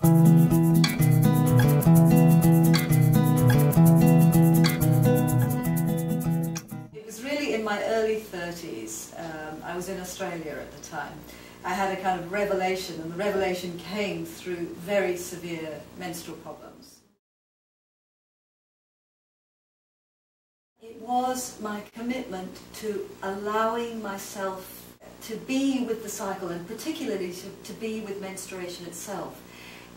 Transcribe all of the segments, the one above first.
It was really in my early 30s. I was in Australia at the time. I had a kind of revelation, and the revelation came through very severe menstrual problems. It was my commitment to allowing myself to be with the cycle, and particularly to be with menstruation itself.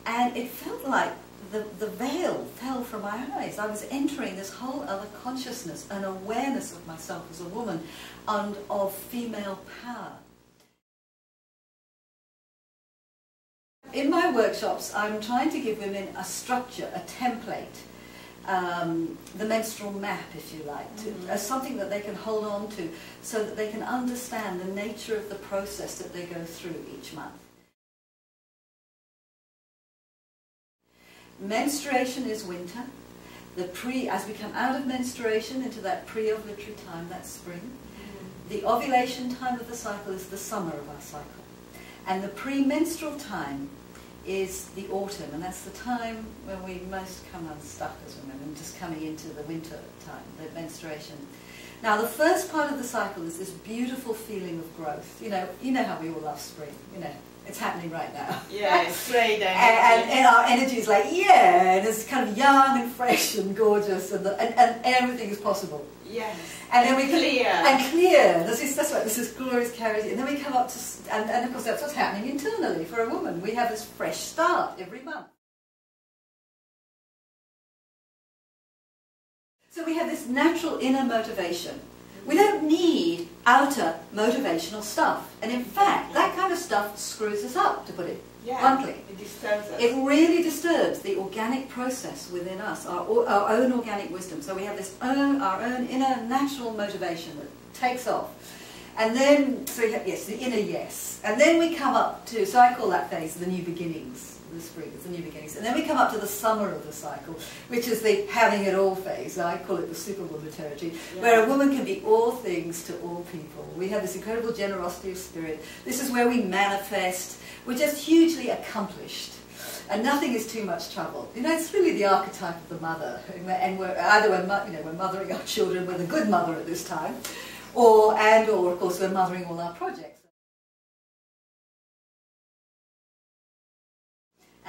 And it felt like the veil fell from my eyes. I was entering this whole other consciousness, an awareness of myself as a woman and of female power. In my workshops, I'm trying to give women a structure, a template, the menstrual map, if you like, as something that they can hold on to so that they can understand the nature of the process that they go through each month. Menstruation is winter. As we come out of menstruation into that pre-ovulatory time, that's spring. The ovulation time of the cycle is the summer of our cycle. And the premenstrual time is the autumn, and that's the time when we most come unstuck as women, and just coming into the winter time, the menstruation. Now, the first part of the cycle is this beautiful feeling of growth. You know how we all love spring. It's happening right now. Yeah, it's great. And our energy is like, yeah, and it's kind of young and fresh and gorgeous, and everything is possible. Yes. And then we clear. And clear. That's right. This is glorious clarity. And then we come up to, and of course that's what's happening internally for a woman. We have this fresh start every month. So we have this natural inner motivation. We don't need outer motivational stuff. And in fact, that kind of stuff screws us up, to put it bluntly. It disturbs us. It really disturbs the organic process within us, our own organic wisdom. So we have this our own inner natural motivation that takes off. And then, so we have, yes, the inner yes. And then we come up to, so I call that phase the new beginnings. The spring, it's the new beginnings. And then we come up to the summer of the cycle, which is the having it all phase. I call it the superwoman territory, where a woman can be all things to all people. We have this incredible generosity of spirit. This is where we manifest. We're just hugely accomplished. And nothing is too much trouble. It's really the archetype of the mother. And we're mothering our children, we're the good mother at this time, or of course we're mothering all our projects.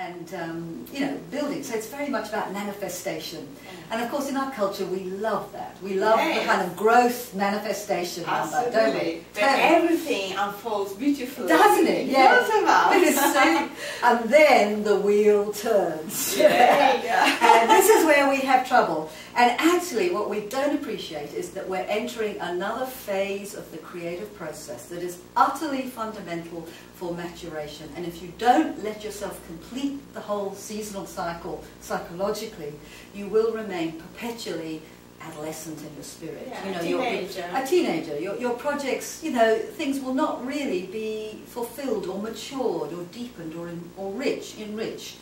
And building. So it's very much about manifestation. And of course in our culture we love that. We love the kind of growth manifestation number, don't we? That everything unfolds beautifully. Doesn't it? Yes. It is so, and then the wheel turns. Yeah. And this is where we have trouble. And actually what we don't appreciate is that we're entering another phase of the creative process that is utterly fundamental for maturation. And if you don't let yourself complete the whole seasonal cycle psychologically, you will remain perpetually adolescent in your spirit. A teenager. A teenager. Your projects, things will not really be fulfilled or matured or deepened or enriched.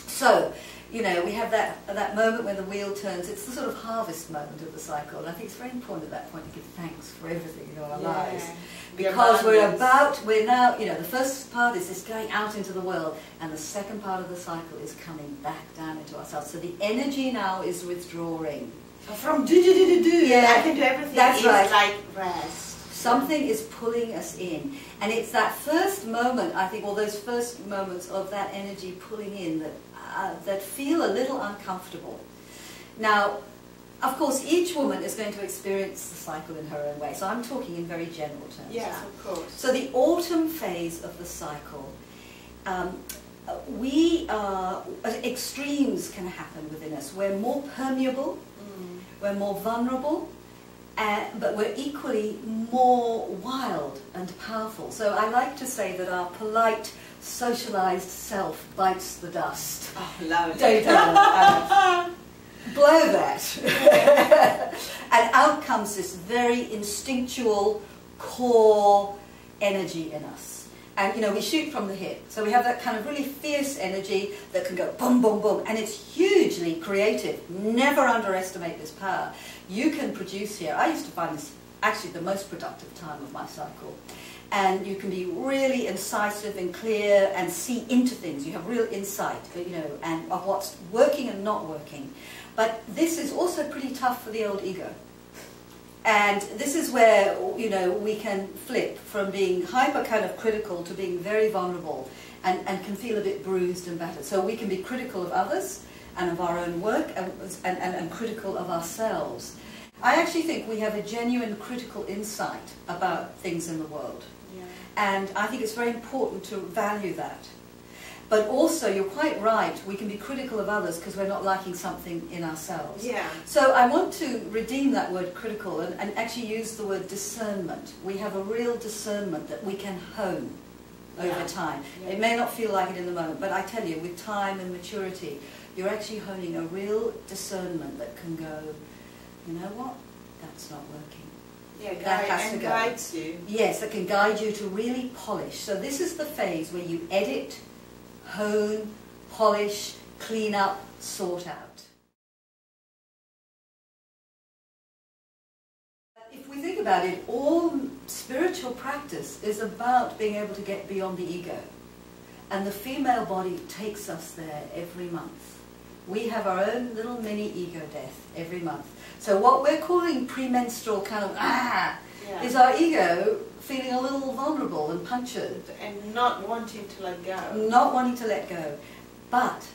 So, we have that moment when the wheel turns. It's the sort of harvest moment of the cycle. And I think it's very important at that point to give thanks for everything in our lives. Because we're now, the first part is this going out into the world, and the second part of the cycle is coming back down into ourselves. So the energy now is withdrawing. From do, I can do everything. That's right. It's like rest. Something is pulling us in. And it's that first moment, I think, or those first moments of that energy pulling in that feel a little uncomfortable. Now, of course, each woman is going to experience the cycle in her own way. So I'm talking in very general terms. Yes, of course. So the autumn phase of the cycle, extremes can happen within us. We're more permeable, we're more vulnerable, but we're equally more wild and powerful. So I like to say that our polite, socialized self bites the dust. Oh, love it. Blow that. And out comes this very instinctual core energy in us. And we shoot from the hip. So we have that kind of really fierce energy that can go boom, boom, boom. And it's hugely creative. Never underestimate this power. You can produce here. I used to find this actually the most productive time of my cycle. and you can be really incisive and clear and see into things. You have real insight, you know, and of what's working and not working. But this is also pretty tough for the old ego. And this is where, you know, we can flip from being hyper kind of critical to being very vulnerable and can feel a bit bruised and battered. So we can be critical of others and of our own work and critical of ourselves. I actually think we have a genuine critical insight about things in the world. Yeah. And I think it's very important to value that. But also, you're quite right, we can be critical of others because we're not liking something in ourselves. Yeah. So I want to redeem that word critical and actually use the word discernment. We have a real discernment that we can hone over time. Yeah. It may not feel like it in the moment, but I tell you, with time and maturity, you're actually honing a real discernment that can go, you know what, that's not working. Yeah, That has to go. guides you. Yes, that can guide you to really polish. So this is the phase where you edit, hone, polish, clean up, sort out. If we think about it, all spiritual practice is about being able to get beyond the ego. And the female body takes us there every month. We have our own little mini ego death every month. So what we're calling premenstrual kind of is our ego feeling a little vulnerable and punctured. And not wanting to let go. Not wanting to let go. But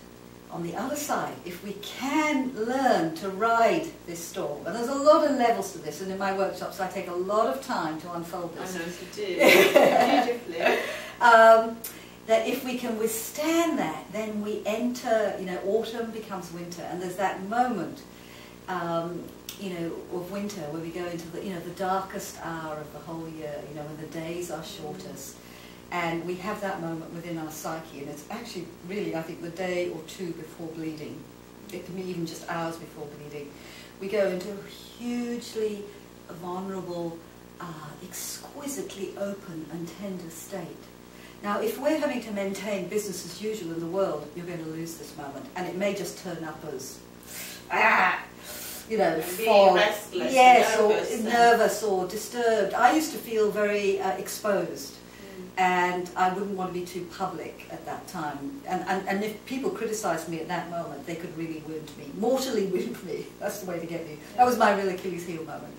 on the other side, if we can learn to ride this storm, and there's a lot of levels to this, and in my workshops I take a lot of time to unfold this. I know you do. Beautifully. That if we can withstand that, then we enter, you know, autumn becomes winter, and there's that moment, you know, of winter where we go into the, you know, the darkest hour of the whole year, you know, when the days are shortest, and we have that moment within our psyche, and it's actually really, I think, the day or two before bleeding. It can be even just hours before bleeding. We go into a hugely vulnerable, exquisitely open and tender state. Now, if we're having to maintain business as usual in the world, you're going to lose this moment, and it may just turn up as, you know, fog, restless, yes, nervous, or nervous or disturbed. I used to feel very exposed, and I wouldn't want to be too public at that time. And if people criticised me at that moment, they could really wound me, mortally wound me. That's the way to get me. That was my real Achilles heel moment.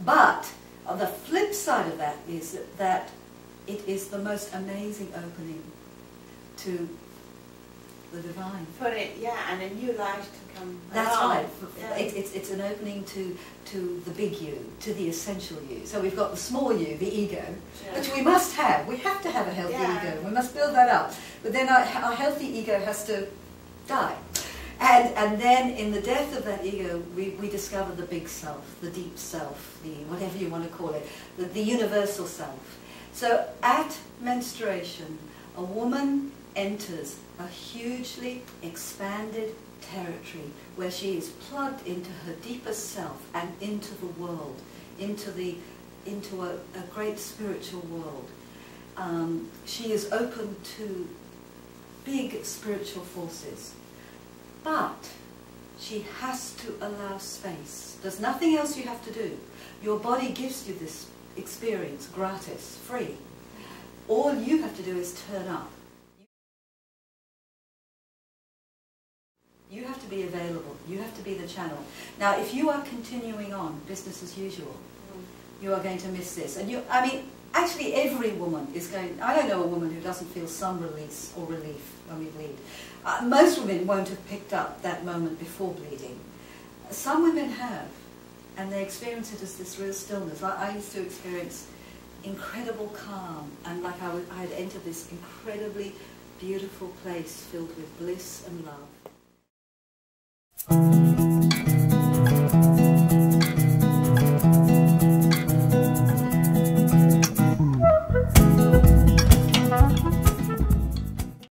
But on the flip side of that is that it is the most amazing opening to the divine. Put it, yeah, and a new life to come. That's along. right. Yeah. It's an opening to the big you, to the essential you. So we've got the small you, the ego, which we must have. We have to have a healthy ego. We must build that up. But then our healthy ego has to die. And then in the death of that ego, we discover the big self, the deep self, the whatever you want to call it, the universal self. So at menstruation, a woman enters a hugely expanded territory where she is plugged into her deepest self and into the world, into a great spiritual world. She is open to big spiritual forces, but she has to allow space. There's nothing else you have to do. Your body gives you this experience gratis, free. All you have to do is turn up. You have to be available. You have to be the channel. Now, if you are continuing on business as usual, you are going to miss this. And I mean, actually every woman is going, I don't know a woman who doesn't feel some release or relief when we bleed. Most women won't have picked up that moment before bleeding. Some women have, and they experience it as this real stillness. I used to experience incredible calm, and like I had entered this incredibly beautiful place filled with bliss and love.